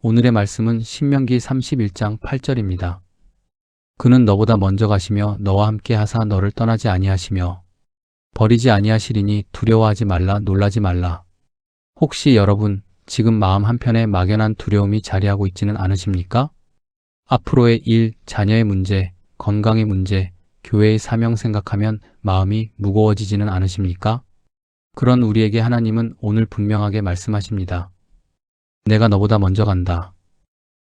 오늘의 말씀은 신명기 31장 8절입니다. 그는 너보다 먼저 가시며 너와 함께 하사 너를 떠나지 아니하시며 버리지 아니하시리니 두려워하지 말라 놀라지 말라. 혹시 여러분 지금 마음 한편에 막연한 두려움이 자리하고 있지는 않으십니까? 앞으로의 일, 자녀의 문제, 건강의 문제, 교회의 사명 생각하면 마음이 무거워지지는 않으십니까? 그런 우리에게 하나님은 오늘 분명하게 말씀하십니다. 내가 너보다 먼저 간다.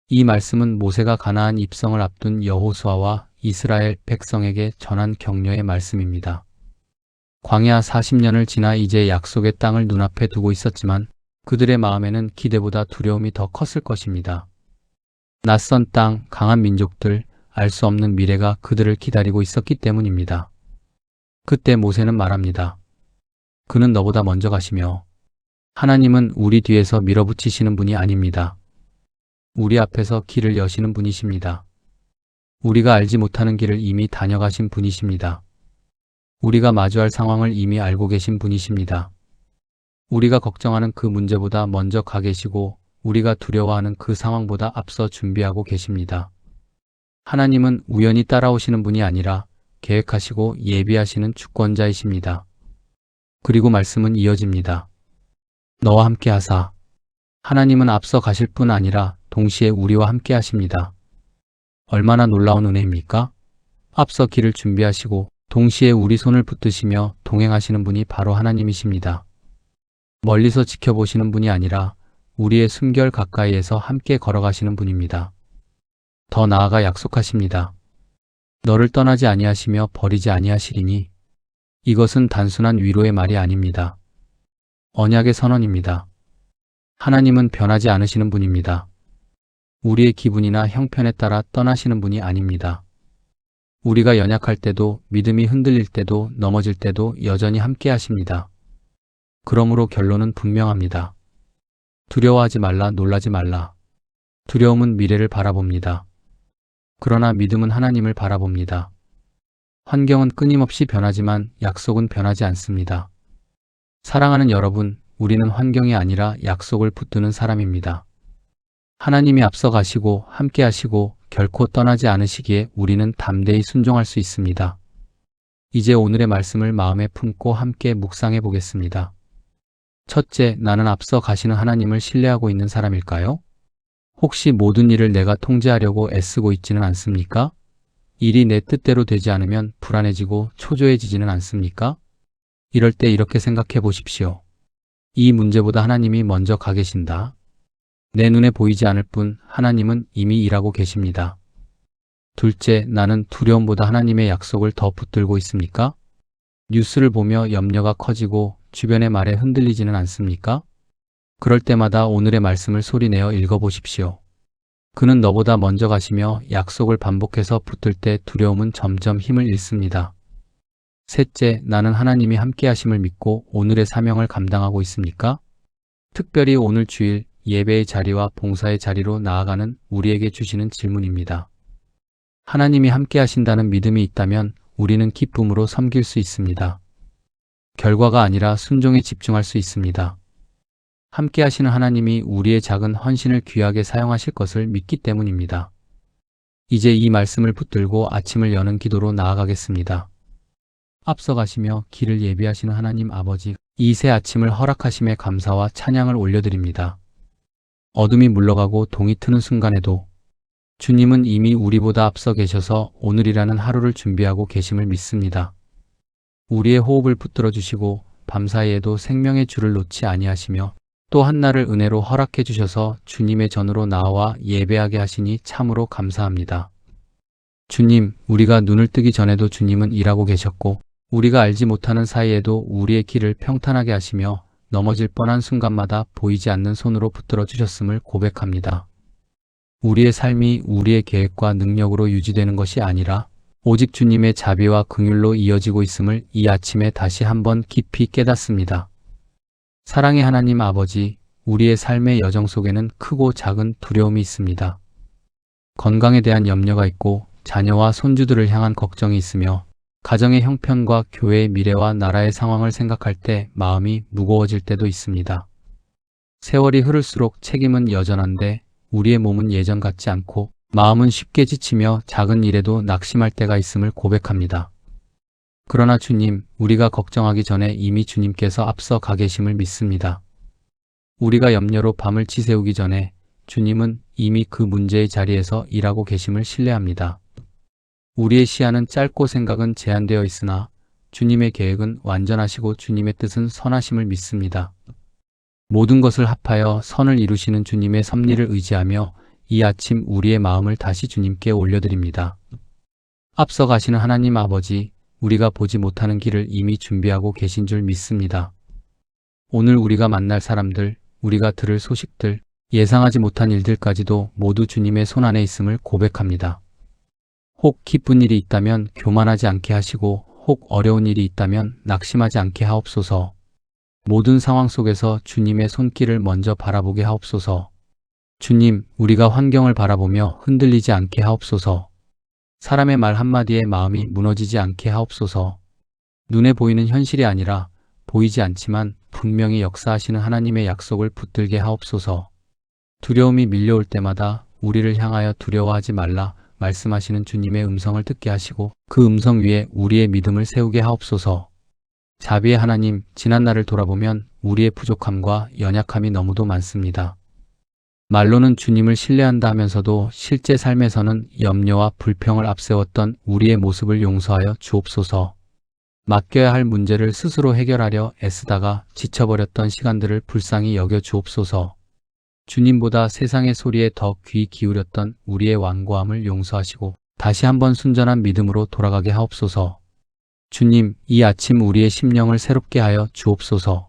이 말씀은 모세가 가나안 입성을 앞둔 여호수아와 이스라엘 백성에게 전한 격려의 말씀입니다. 광야 40년을 지나 이제 약속의 땅을 눈앞에 두고 있었지만 그들의 마음에는 기대보다 두려움이 더 컸을 것입니다. 낯선 땅, 강한 민족들, 알 수 없는 미래가 그들을 기다리고 있었기 때문입니다. 그때 모세는 말합니다. 그는 너보다 먼저 가시며 하나님은 우리 뒤에서 밀어붙이시는 분이 아닙니다. 우리 앞에서 길을 여시는 분이십니다. 우리가 알지 못하는 길을 이미 다녀가신 분이십니다. 우리가 마주할 상황을 이미 알고 계신 분이십니다. 우리가 걱정하는 그 문제보다 먼저 가 계시고 우리가 두려워하는 그 상황보다 앞서 준비하고 계십니다. 하나님은 우연히 따라오시는 분이 아니라 계획하시고 예비하시는 주권자이십니다. 그리고 말씀은 이어집니다. 너와 함께 하사. 하나님은 앞서 가실 뿐 아니라 동시에 우리와 함께 하십니다. 얼마나 놀라운 은혜입니까? 앞서 길을 준비하시고 동시에 우리 손을 붙드시며 동행하시는 분이 바로 하나님이십니다. 멀리서 지켜보시는 분이 아니라 우리의 숨결 가까이에서 함께 걸어가시는 분입니다. 더 나아가 약속하십니다. 너를 떠나지 아니하시며 버리지 아니하시리니 이것은 단순한 위로의 말이 아닙니다. 언약의 선언입니다. 하나님은 변하지 않으시는 분입니다. 우리의 기분이나 형편에 따라 떠나시는 분이 아닙니다. 우리가 연약할 때도 믿음이 흔들릴 때도 넘어질 때도 여전히 함께 하십니다. 그러므로 결론은 분명합니다. 두려워하지 말라 놀라지 말라. 두려움은 미래를 바라봅니다. 그러나 믿음은 하나님을 바라봅니다. 환경은 끊임없이 변하지만 약속은 변하지 않습니다. 사랑하는 여러분, 우리는 환경이 아니라 약속을 붙드는 사람입니다. 하나님이 앞서 가시고 함께 하시고 결코 떠나지 않으시기에 우리는 담대히 순종할 수 있습니다. 이제 오늘의 말씀을 마음에 품고 함께 묵상해 보겠습니다. 첫째, 나는 앞서 가시는 하나님을 신뢰하고 있는 사람일까요? 혹시 모든 일을 내가 통제하려고 애쓰고 있지는 않습니까? 일이 내 뜻대로 되지 않으면 불안해지고 초조해지지는 않습니까? 이럴 때 이렇게 생각해 보십시오. 이 문제보다 하나님이 먼저 가 계신다. 내 눈에 보이지 않을 뿐 하나님은 이미 일하고 계십니다. 둘째, 나는 두려움보다 하나님의 약속을 더 붙들고 있습니까? 뉴스를 보며 염려가 커지고 주변의 말에 흔들리지는 않습니까? 그럴 때마다 오늘의 말씀을 소리내어 읽어보십시오. 그는 너보다 먼저 가시며 약속을 반복해서 붙들 때 두려움은 점점 힘을 잃습니다. 셋째, 나는 하나님이 함께 하심을 믿고 오늘의 사명을 감당하고 있습니까? 특별히 오늘 주일 예배의 자리와 봉사의 자리로 나아가는 우리에게 주시는 질문입니다. 하나님이 함께 하신다는 믿음이 있다면 우리는 기쁨으로 섬길 수 있습니다. 결과가 아니라 순종에 집중할 수 있습니다. 함께 하시는 하나님이 우리의 작은 헌신을 귀하게 사용하실 것을 믿기 때문입니다. 이제 이 말씀을 붙들고 아침을 여는 기도로 나아가겠습니다. 앞서 가시며 길을 예비하시는 하나님 아버지, 이 새 아침을 허락하심에 감사와 찬양을 올려드립니다. 어둠이 물러가고 동이 트는 순간에도 주님은 이미 우리보다 앞서 계셔서 오늘이라는 하루를 준비하고 계심을 믿습니다. 우리의 호흡을 붙들어 주시고 밤사이에도 생명의 줄을 놓지 아니하시며 또 한날을 은혜로 허락해 주셔서 주님의 전으로 나와 예배하게 하시니 참으로 감사합니다. 주님, 우리가 눈을 뜨기 전에도 주님은 일하고 계셨고 우리가 알지 못하는 사이에도 우리의 길을 평탄하게 하시며 넘어질 뻔한 순간마다 보이지 않는 손으로 붙들어 주셨음을 고백합니다. 우리의 삶이 우리의 계획과 능력으로 유지되는 것이 아니라 오직 주님의 자비와 긍휼로 이어지고 있음을 이 아침에 다시 한번 깊이 깨닫습니다. 사랑의 하나님 아버지, 우리의 삶의 여정 속에는 크고 작은 두려움이 있습니다. 건강에 대한 염려가 있고 자녀와 손주들을 향한 걱정이 있으며 가정의 형편과 교회의 미래와 나라의 상황을 생각할 때 마음이 무거워질 때도 있습니다. 세월이 흐를수록 책임은 여전한데 우리의 몸은 예전 같지 않고 마음은 쉽게 지치며 작은 일에도 낙심할 때가 있음을 고백합니다. 그러나 주님, 우리가 걱정하기 전에 이미 주님께서 앞서 가 계심을 믿습니다. 우리가 염려로 밤을 지새우기 전에 주님은 이미 그 문제의 자리에서 일하고 계심을 신뢰합니다. 우리의 시야는 짧고 생각은 제한되어 있으나 주님의 계획은 완전하시고 주님의 뜻은 선하심을 믿습니다. 모든 것을 합하여 선을 이루시는 주님의 섭리를 의지하며 이 아침 우리의 마음을 다시 주님께 올려드립니다. 앞서 가시는 하나님 아버지, 우리가 보지 못하는 길을 이미 준비하고 계신 줄 믿습니다. 오늘 우리가 만날 사람들, 우리가 들을 소식들, 예상하지 못한 일들까지도 모두 주님의 손안에 있음을 고백합니다. 혹 기쁜 일이 있다면 교만하지 않게 하시고 혹 어려운 일이 있다면 낙심하지 않게 하옵소서. 모든 상황 속에서 주님의 손길을 먼저 바라보게 하옵소서. 주님, 우리가 환경을 바라보며 흔들리지 않게 하옵소서. 사람의 말 한마디에 마음이 무너지지 않게 하옵소서. 눈에 보이는 현실이 아니라 보이지 않지만 분명히 역사하시는 하나님의 약속을 붙들게 하옵소서. 두려움이 밀려올 때마다 우리를 향하여 두려워하지 말라 말씀하시는 주님의 음성을 듣게 하시고 그 음성 위에 우리의 믿음을 세우게 하옵소서. 자비의 하나님, 지난 날을 돌아보면 우리의 부족함과 연약함이 너무도 많습니다. 말로는 주님을 신뢰한다 하면서도 실제 삶에서는 염려와 불평을 앞세웠던 우리의 모습을 용서하여 주옵소서. 맡겨야 할 문제를 스스로 해결하려 애쓰다가 지쳐버렸던 시간들을 불쌍히 여겨 주옵소서. 주님보다 세상의 소리에 더 귀 기울였던 우리의 완고함을 용서하시고 다시 한번 순전한 믿음으로 돌아가게 하옵소서. 주님, 이 아침 우리의 심령을 새롭게 하여 주옵소서.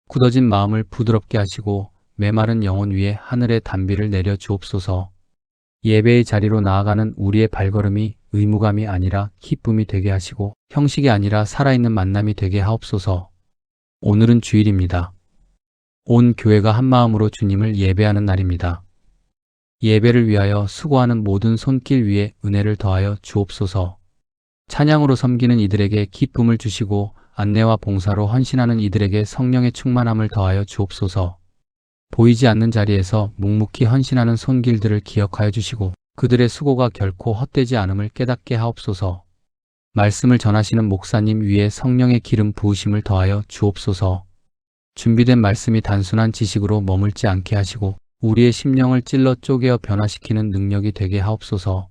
굳어진 마음을 부드럽게 하시고 메마른 영혼 위에 하늘의 단비를 내려 주옵소서. 예배의 자리로 나아가는 우리의 발걸음이 의무감이 아니라 기쁨이 되게 하시고 형식이 아니라 살아있는 만남이 되게 하옵소서. 오늘은 주일입니다. 온 교회가 한마음으로 주님을 예배하는 날입니다. 예배를 위하여 수고하는 모든 손길 위에 은혜를 더하여 주옵소서. 찬양으로 섬기는 이들에게 기쁨을 주시고 안내와 봉사로 헌신하는 이들에게 성령의 충만함을 더하여 주옵소서. 보이지 않는 자리에서 묵묵히 헌신하는 손길들을 기억하여 주시고 그들의 수고가 결코 헛되지 않음을 깨닫게 하옵소서. 말씀을 전하시는 목사님 위에 성령의 기름 부으심을 더하여 주옵소서. 준비된 말씀이 단순한 지식으로 머물지 않게 하시고 우리의 심령을 찔러 쪼개어 변화시키는 능력이 되게 하옵소서.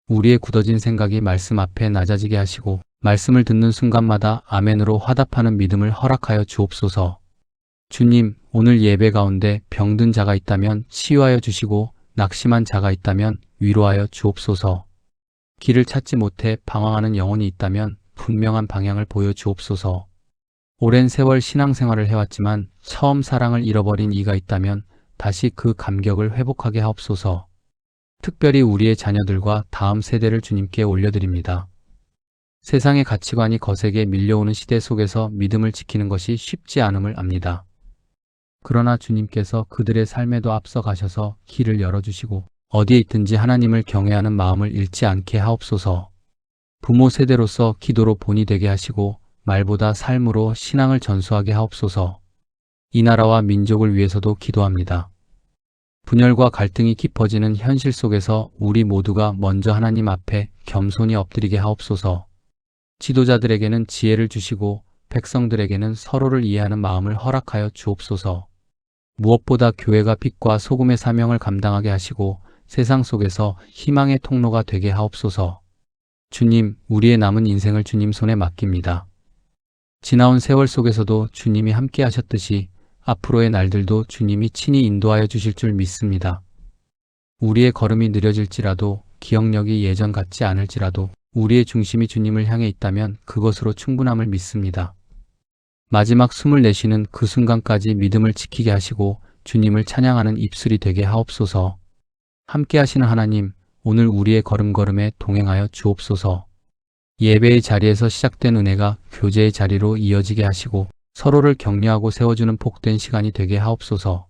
우리의 굳어진 생각이 말씀 앞에 낮아지게 하시고 말씀을 듣는 순간마다 아멘으로 화답하는 믿음을 허락하여 주옵소서. 주님, 오늘 예배 가운데 병든 자가 있다면 치유하여 주시고 낙심한 자가 있다면 위로하여 주옵소서. 길을 찾지 못해 방황하는 영혼이 있다면 분명한 방향을 보여 주옵소서. 오랜 세월 신앙생활을 해왔지만 처음 사랑을 잃어버린 이가 있다면 다시 그 감격을 회복하게 하옵소서. 특별히 우리의 자녀들과 다음 세대를 주님께 올려드립니다. 세상의 가치관이 거세게 밀려오는 시대 속에서 믿음을 지키는 것이 쉽지 않음을 압니다. 그러나 주님께서 그들의 삶에도 앞서 가셔서 길을 열어주시고 어디에 있든지 하나님을 경외하는 마음을 잃지 않게 하옵소서. 부모 세대로서 기도로 본이 되게 하시고 말보다 삶으로 신앙을 전수하게 하옵소서. 이 나라와 민족을 위해서도 기도합니다. 분열과 갈등이 깊어지는 현실 속에서 우리 모두가 먼저 하나님 앞에 겸손히 엎드리게 하옵소서. 지도자들에게는 지혜를 주시고 백성들에게는 서로를 이해하는 마음을 허락하여 주옵소서. 무엇보다 교회가 빛과 소금의 사명을 감당하게 하시고 세상 속에서 희망의 통로가 되게 하옵소서. 주님, 우리의 남은 인생을 주님 손에 맡깁니다. 지나온 세월 속에서도 주님이 함께 하셨듯이 앞으로의 날들도 주님이 친히 인도하여 주실 줄 믿습니다. 우리의 걸음이 느려질지라도 기억력이 예전 같지 않을지라도 우리의 중심이 주님을 향해 있다면 그것으로 충분함을 믿습니다. 마지막 숨을 내쉬는 그 순간까지 믿음을 지키게 하시고 주님을 찬양하는 입술이 되게 하옵소서. 함께 하시는 하나님, 오늘 우리의 걸음걸음에 동행하여 주옵소서. 예배의 자리에서 시작된 은혜가 교제의 자리로 이어지게 하시고 서로를 격려하고 세워주는 복된 시간이 되게 하옵소서.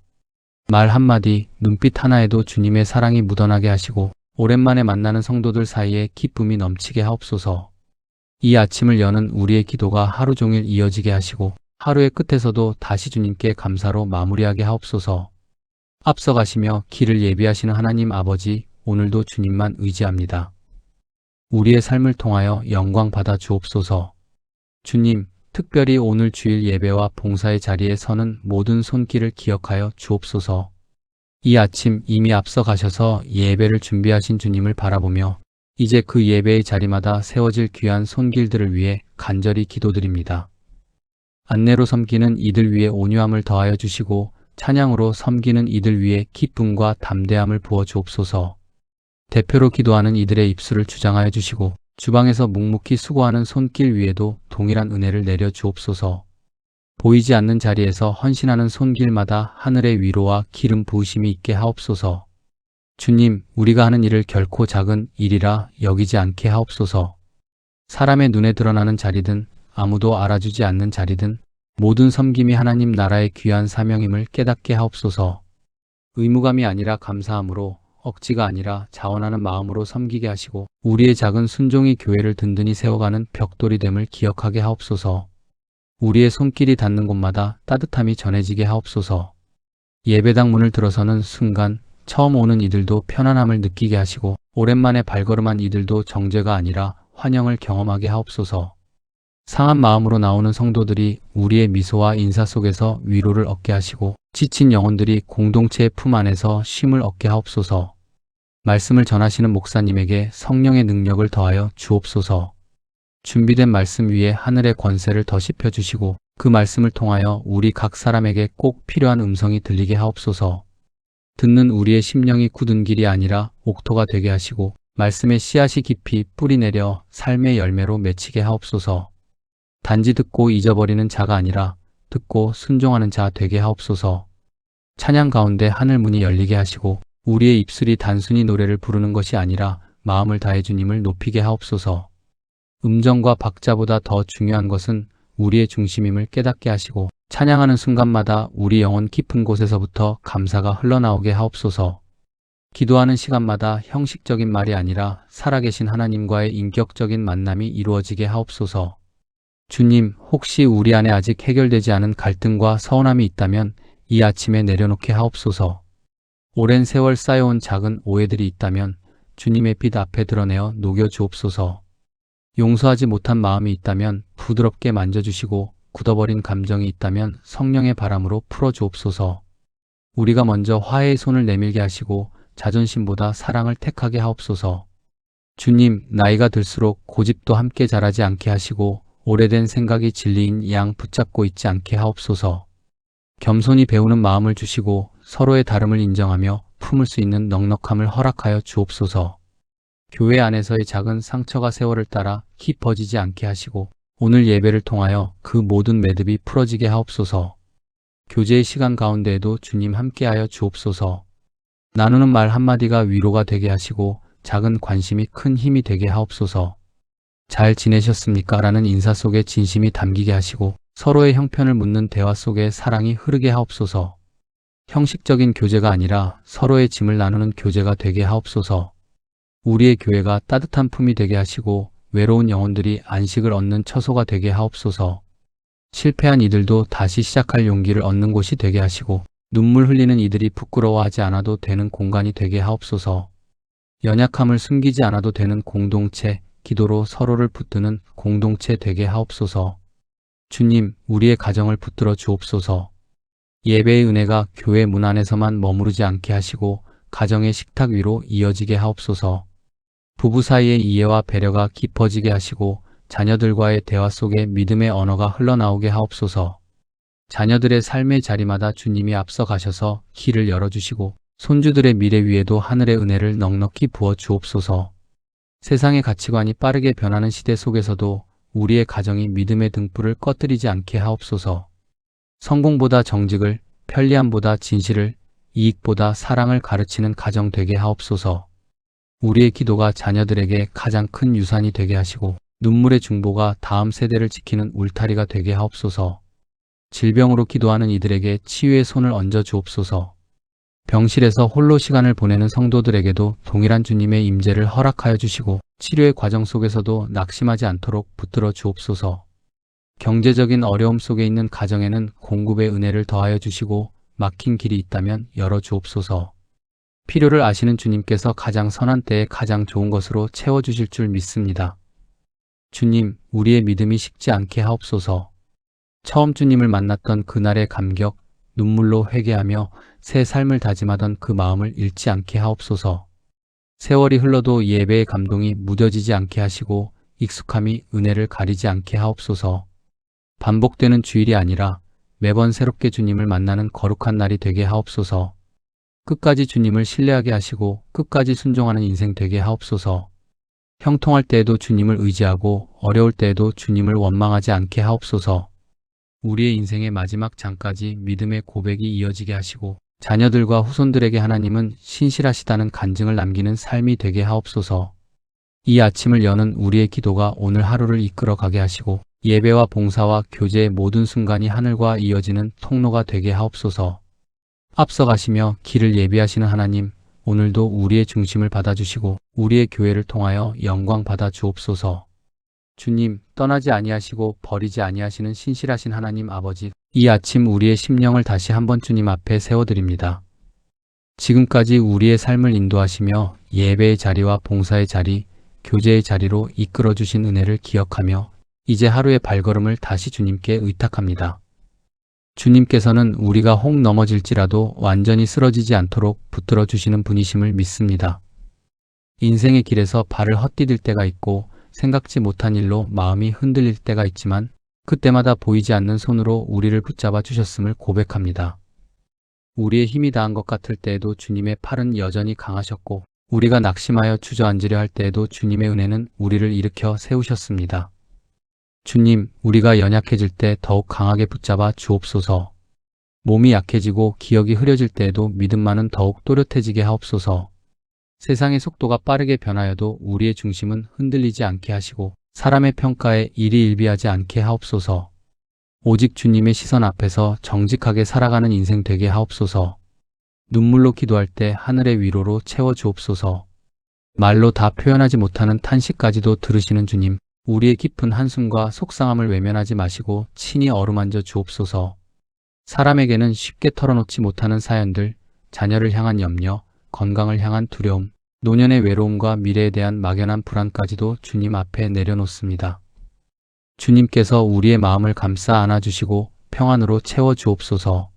말 한마디, 눈빛 하나에도 주님의 사랑이 묻어나게 하시고 오랜만에 만나는 성도들 사이에 기쁨이 넘치게 하옵소서. 이 아침을 여는 우리의 기도가 하루 종일 이어지게 하시고 하루의 끝에서도 다시 주님께 감사로 마무리하게 하옵소서. 앞서가시며 길을 예비하시는 하나님 아버지, 오늘도 주님만 의지합니다. 우리의 삶을 통하여 영광 받아 주옵소서. 주님, 특별히 오늘 주일 예배와 봉사의 자리에 서는 모든 손길을 기억하여 주옵소서. 이 아침 이미 앞서 가셔서 예배를 준비하신 주님을 바라보며 이제 그 예배의 자리마다 세워질 귀한 손길들을 위해 간절히 기도드립니다. 안내로 섬기는 이들 위에 온유함을 더하여 주시고 찬양으로 섬기는 이들 위에 기쁨과 담대함을 부어 주옵소서. 대표로 기도하는 이들의 입술을 주장하여 주시고 주방에서 묵묵히 수고하는 손길 위에도 동일한 은혜를 내려 주옵소서. 보이지 않는 자리에서 헌신하는 손길마다 하늘의 위로와 기름 부으심이 있게 하옵소서. 주님, 우리가 하는 일을 결코 작은 일이라 여기지 않게 하옵소서. 사람의 눈에 드러나는 자리든 아무도 알아주지 않는 자리든 모든 섬김이 하나님 나라의 귀한 사명임을 깨닫게 하옵소서. 의무감이 아니라 감사함으로, 억지가 아니라 자원하는 마음으로 섬기게 하시고 우리의 작은 순종이 교회를 든든히 세워가는 벽돌이 됨을 기억하게 하옵소서. 우리의 손길이 닿는 곳마다 따뜻함이 전해지게 하옵소서. 예배당 문을 들어서는 순간 처음 오는 이들도 편안함을 느끼게 하시고 오랜만에 발걸음한 이들도 정죄가 아니라 환영을 경험하게 하옵소서. 상한 마음으로 나오는 성도들이 우리의 미소와 인사 속에서 위로를 얻게 하시고 지친 영혼들이 공동체의 품 안에서 쉼을 얻게 하옵소서. 말씀을 전하시는 목사님에게 성령의 능력을 더하여 주옵소서. 준비된 말씀 위에 하늘의 권세를 더 씹혀주시고 그 말씀을 통하여 우리 각 사람에게 꼭 필요한 음성이 들리게 하옵소서. 듣는 우리의 심령이 굳은 길이 아니라 옥토가 되게 하시고 말씀의 씨앗이 깊이 뿌리내려 삶의 열매로 맺히게 하옵소서. 단지 듣고 잊어버리는 자가 아니라 듣고 순종하는 자 되게 하옵소서. 찬양 가운데 하늘 문이 열리게 하시고 우리의 입술이 단순히 노래를 부르는 것이 아니라 마음을 다해 주님을 높이게 하옵소서. 음정과 박자보다 더 중요한 것은 우리의 중심임을 깨닫게 하시고 찬양하는 순간마다 우리 영혼 깊은 곳에서부터 감사가 흘러나오게 하옵소서. 기도하는 시간마다 형식적인 말이 아니라 살아계신 하나님과의 인격적인 만남이 이루어지게 하옵소서. 주님, 혹시 우리 안에 아직 해결되지 않은 갈등과 서운함이 있다면 이 아침에 내려놓게 하옵소서. 오랜 세월 쌓여온 작은 오해들이 있다면 주님의 빛 앞에 드러내어 녹여 주옵소서. 용서하지 못한 마음이 있다면 부드럽게 만져주시고 굳어버린 감정이 있다면 성령의 바람으로 풀어주옵소서. 우리가 먼저 화해의 손을 내밀게 하시고 자존심보다 사랑을 택하게 하옵소서. 주님, 나이가 들수록 고집도 함께 자라지 않게 하시고 오래된 생각이 진리인 양 붙잡고 있지 않게 하옵소서. 겸손히 배우는 마음을 주시고 서로의 다름을 인정하며 품을 수 있는 넉넉함을 허락하여 주옵소서. 교회 안에서의 작은 상처가 세월을 따라 깊어지지 않게 하시고 오늘 예배를 통하여 그 모든 매듭이 풀어지게 하옵소서. 교제의 시간 가운데에도 주님 함께하여 주옵소서. 나누는 말 한마디가 위로가 되게 하시고 작은 관심이 큰 힘이 되게 하옵소서. 잘 지내셨습니까? 라는 인사 속에 진심이 담기게 하시고 서로의 형편을 묻는 대화 속에 사랑이 흐르게 하옵소서. 형식적인 교제가 아니라 서로의 짐을 나누는 교제가 되게 하옵소서. 우리의 교회가 따뜻한 품이 되게 하시고 외로운 영혼들이 안식을 얻는 처소가 되게 하옵소서. 실패한 이들도 다시 시작할 용기를 얻는 곳이 되게 하시고 눈물 흘리는 이들이 부끄러워하지 않아도 되는 공간이 되게 하옵소서. 연약함을 숨기지 않아도 되는 공동체, 기도로 서로를 붙드는 공동체 되게 하옵소서. 주님, 우리의 가정을 붙들어 주옵소서. 예배의 은혜가 교회 문 안에서만 머무르지 않게 하시고 가정의 식탁 위로 이어지게 하옵소서. 부부 사이의 이해와 배려가 깊어지게 하시고 자녀들과의 대화 속에 믿음의 언어가 흘러나오게 하옵소서. 자녀들의 삶의 자리마다 주님이 앞서 가셔서 길을 열어주시고 손주들의 미래 위에도 하늘의 은혜를 넉넉히 부어 주옵소서. 세상의 가치관이 빠르게 변하는 시대 속에서도 우리의 가정이 믿음의 등불을 꺼뜨리지 않게 하옵소서. 성공보다 정직을, 편리함보다 진실을, 이익보다 사랑을 가르치는 가정 되게 하옵소서. 우리의 기도가 자녀들에게 가장 큰 유산이 되게 하시고 눈물의 중보가 다음 세대를 지키는 울타리가 되게 하옵소서. 질병으로 기도하는 이들에게 치유의 손을 얹어 주옵소서. 병실에서 홀로 시간을 보내는 성도들에게도 동일한 주님의 임재를 허락하여 주시고 치료의 과정 속에서도 낙심하지 않도록 붙들어 주옵소서. 경제적인 어려움 속에 있는 가정에는 공급의 은혜를 더하여 주시고 막힌 길이 있다면 열어주옵소서. 필요를 아시는 주님께서 가장 선한 때에 가장 좋은 것으로 채워주실 줄 믿습니다. 주님, 우리의 믿음이 식지 않게 하옵소서. 처음 주님을 만났던 그날의 감격, 눈물로 회개하며 새 삶을 다짐하던 그 마음을 잃지 않게 하옵소서. 세월이 흘러도 예배의 감동이 무뎌지지 않게 하시고 익숙함이 은혜를 가리지 않게 하옵소서. 반복되는 주일이 아니라 매번 새롭게 주님을 만나는 거룩한 날이 되게 하옵소서. 끝까지 주님을 신뢰하게 하시고 끝까지 순종하는 인생 되게 하옵소서. 형통할 때에도 주님을 의지하고 어려울 때에도 주님을 원망하지 않게 하옵소서. 우리의 인생의 마지막 장까지 믿음의 고백이 이어지게 하시고 자녀들과 후손들에게 하나님은 신실하시다는 간증을 남기는 삶이 되게 하옵소서. 이 아침을 여는 우리의 기도가 오늘 하루를 이끌어 가게 하시고 예배와 봉사와 교제의 모든 순간이 하늘과 이어지는 통로가 되게 하옵소서. 앞서가시며 길을 예비하시는 하나님, 오늘도 우리의 중심을 받아주시고 우리의 교회를 통하여 영광 받아 주옵소서. 주님, 떠나지 아니하시고 버리지 아니하시는 신실하신 하나님 아버지, 이 아침 우리의 심령을 다시 한번 주님 앞에 세워드립니다. 지금까지 우리의 삶을 인도하시며 예배의 자리와 봉사의 자리, 교제의 자리로 이끌어주신 은혜를 기억하며 이제 하루의 발걸음을 다시 주님께 의탁합니다. 주님께서는 우리가 혹 넘어질지라도 완전히 쓰러지지 않도록 붙들어 주시는 분이심을 믿습니다. 인생의 길에서 발을 헛디딜 때가 있고 생각지 못한 일로 마음이 흔들릴 때가 있지만 그때마다 보이지 않는 손으로 우리를 붙잡아 주셨음을 고백합니다. 우리의 힘이 다한 것 같을 때에도 주님의 팔은 여전히 강하셨고 우리가 낙심하여 주저앉으려 할 때에도 주님의 은혜는 우리를 일으켜 세우셨습니다. 주님, 우리가 연약해질 때 더욱 강하게 붙잡아 주옵소서. 몸이 약해지고 기억이 흐려질 때에도 믿음만은 더욱 또렷해지게 하옵소서. 세상의 속도가 빠르게 변하여도 우리의 중심은 흔들리지 않게 하시고 사람의 평가에 일희일비하지 않게 하옵소서. 오직 주님의 시선 앞에서 정직하게 살아가는 인생 되게 하옵소서. 눈물로 기도할 때 하늘의 위로로 채워 주옵소서. 말로 다 표현하지 못하는 탄식까지도 들으시는 주님, 우리의 깊은 한숨과 속상함을 외면하지 마시고 친히 어루만져 주옵소서. 사람에게는 쉽게 털어놓지 못하는 사연들, 자녀를 향한 염려, 건강을 향한 두려움, 노년의 외로움과 미래에 대한 막연한 불안까지도 주님 앞에 내려놓습니다. 주님께서 우리의 마음을 감싸 안아주시고 평안으로 채워 주옵소서.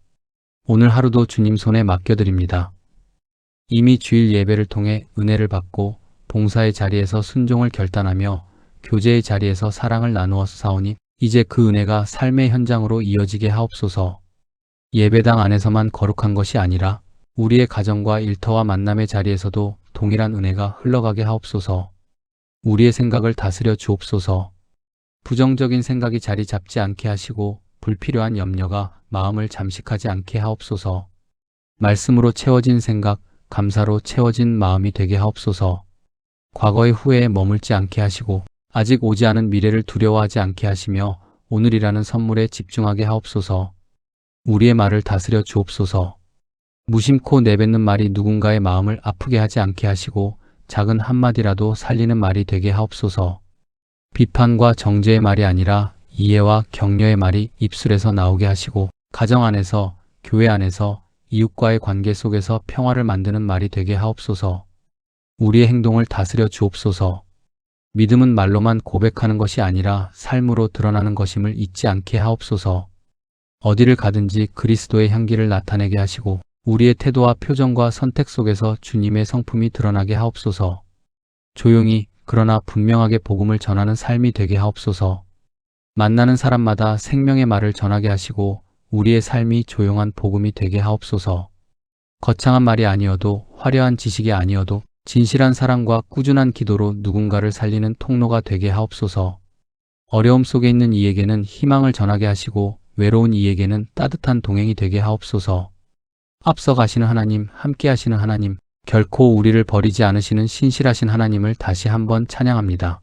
오늘 하루도 주님 손에 맡겨드립니다. 이미 주일 예배를 통해 은혜를 받고 봉사의 자리에서 순종을 결단하며 교제의 자리에서 사랑을 나누어서 사오니 이제 그 은혜가 삶의 현장으로 이어지게 하옵소서. 예배당 안에서만 거룩한 것이 아니라 우리의 가정과 일터와 만남의 자리에서도 동일한 은혜가 흘러가게 하옵소서. 우리의 생각을 다스려 주옵소서. 부정적인 생각이 자리 잡지 않게 하시고 불필요한 염려가 마음을 잠식하지 않게 하옵소서. 말씀으로 채워진 생각, 감사로 채워진 마음이 되게 하옵소서. 과거의 후회에 머물지 않게 하시고 아직 오지 않은 미래를 두려워하지 않게 하시며 오늘이라는 선물에 집중하게 하옵소서. 우리의 말을 다스려 주옵소서. 무심코 내뱉는 말이 누군가의 마음을 아프게 하지 않게 하시고 작은 한마디라도 살리는 말이 되게 하옵소서. 비판과 정죄의 말이 아니라 이해와 격려의 말이 입술에서 나오게 하시고 가정 안에서, 교회 안에서, 이웃과의 관계 속에서 평화를 만드는 말이 되게 하옵소서. 우리의 행동을 다스려 주옵소서. 믿음은 말로만 고백하는 것이 아니라 삶으로 드러나는 것임을 잊지 않게 하옵소서. 어디를 가든지 그리스도의 향기를 나타내게 하시고 우리의 태도와 표정과 선택 속에서 주님의 성품이 드러나게 하옵소서. 조용히 그러나 분명하게 복음을 전하는 삶이 되게 하옵소서. 만나는 사람마다 생명의 말을 전하게 하시고 우리의 삶이 조용한 복음이 되게 하옵소서. 거창한 말이 아니어도 화려한 지식이 아니어도 진실한 사랑과 꾸준한 기도로 누군가를 살리는 통로가 되게 하옵소서. 어려움 속에 있는 이에게는 희망을 전하게 하시고 외로운 이에게는 따뜻한 동행이 되게 하옵소서. 앞서 가시는 하나님, 함께 하시는 하나님, 결코 우리를 버리지 않으시는 신실하신 하나님을 다시 한번 찬양합니다.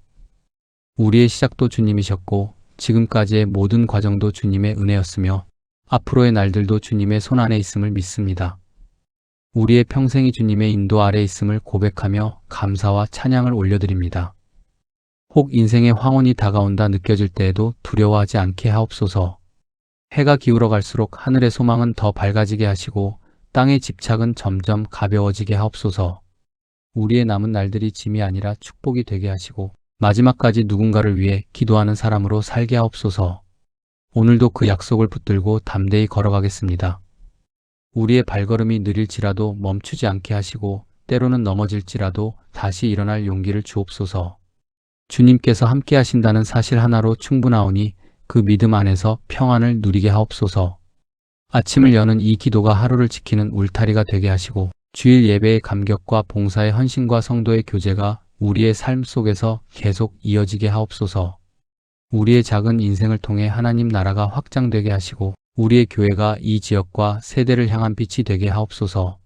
우리의 시작도 주님이셨고 지금까지의 모든 과정도 주님의 은혜였으며 앞으로의 날들도 주님의 손안에 있음을 믿습니다. 우리의 평생이 주님의 인도 아래 있음을 고백하며 감사와 찬양을 올려드립니다. 혹 인생의 황혼이 다가온다 느껴질 때에도 두려워하지 않게 하옵소서. 해가 기울어 갈수록 하늘의 소망은 더 밝아지게 하시고 땅의 집착은 점점 가벼워지게 하옵소서. 우리의 남은 날들이 짐이 아니라 축복이 되게 하시고 마지막까지 누군가를 위해 기도하는 사람으로 살게 하옵소서. 오늘도 그 약속을 붙들고 담대히 걸어가겠습니다. 우리의 발걸음이 느릴지라도 멈추지 않게 하시고 때로는 넘어질지라도 다시 일어날 용기를 주옵소서. 주님께서 함께 하신다는 사실 하나로 충분하오니 그 믿음 안에서 평안을 누리게 하옵소서. 아침을 여는 이 기도가 하루를 지키는 울타리가 되게 하시고 주일 예배의 감격과 봉사의 헌신과 성도의 교제가 우리의 삶 속에서 계속 이어지게 하옵소서. 우리의 작은 인생을 통해 하나님 나라가 확장되게 하시고 우리의 교회가 이 지역과 세대를 향한 빛이 되게 하옵소서.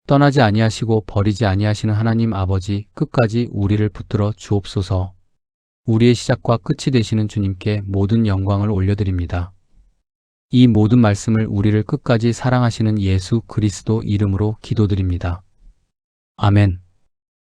떠나지 아니하시고 버리지 아니하시는 하나님 아버지, 끝까지 우리를 붙들어 주옵소서. 우리의 시작과 끝이 되시는 주님께 모든 영광을 올려드립니다. 이 모든 말씀을 우리를 끝까지 사랑하시는 예수 그리스도 이름으로 기도드립니다. 아멘.